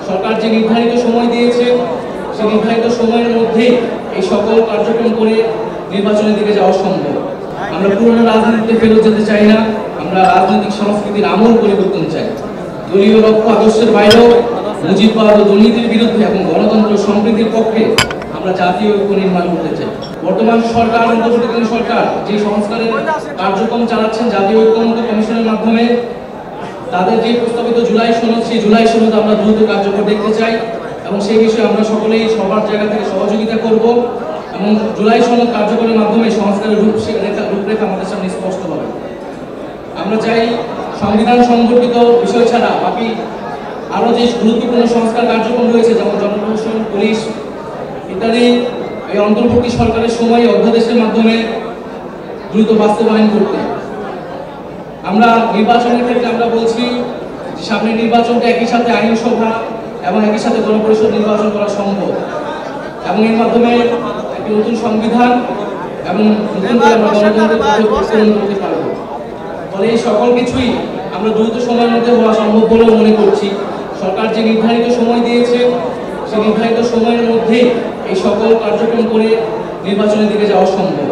সরকার যে নির্ধারিত সময় দিয়েছে সেই নির্ধারিত সময়ের মধ্যে এই সকল কার্যক্রম করে নির্বাচনের দিকে যাওয়া সম্ভব। আমরা পুরনো রাজনীতিতে ফেরত যেতে চাই না, আমরা রাজনৈতিক সংস্কৃতির আমূল পরিবর্তন চাই। দলীয় লক্ষ্য আদর্শের বাইরেও মুজিববাদ ও দুর্নীতির বিরুদ্ধে এবং গণতন্ত্র সম্প্রীতির পক্ষে আমরা জাতীয় ঐক্য নির্মাণ করতে চাই। বর্তমান সরকার, অন্তর্বর্তীকালীন সরকার যে সংস্কারের কার্যক্রম চালাচ্ছেন জাতীয় ঐক্যমত্য কমিশনের মাধ্যমে, তাদের যে প্রস্তাবিত জুলাই সনদ, সেই জুলাই সনদ আমরা দ্রুত কার্যকর দেখতে চাই এবং সেই বিষয়ে আমরা সকলেই সবার জায়গা থেকে সহযোগিতা করব এবং জুলাই সনদ কার্যকরের মাধ্যমে সংস্কারের রূপরেখা আমাদের সামনে স্পষ্ট হবে। আমরা চাই সংবিধান সম্পর্কিত বিষয় ছাড়া বাকি আরও যে গুরুত্বপূর্ণ সংস্কার কার্যক্রম রয়েছে, যেমন জনপ্রশাসন, পুলিশ ইত্যাদি, এই অন্তর্বর্তী সরকারের সময় অধ্যাদেশের মাধ্যমে দ্রুত বাস্তবায়ন করতে। আমরা নির্বাচনের ক্ষেত্রে আমরা বলছি যে সামনে নির্বাচনটা একই সাথে আইনসভা এবং একই সাথে গণপরিষদ নির্বাচন করা সম্ভব এবং এর মাধ্যমে একটি নতুন সংবিধান এবং নতুন করে আমরা গণতন্ত্রের প্রচলন করতে পারব। ফলে এই সকল কিছুই আমরা দ্রুত সময়ের মধ্যে হওয়া সম্ভব বলেও মনে করছি। সরকার যে নির্ধারিত সময় দিয়েছে সেই নির্ধারিত সময়ের মধ্যে এই সকল কার্যক্রম করে নির্বাচনের দিকে যাওয়া সম্ভব।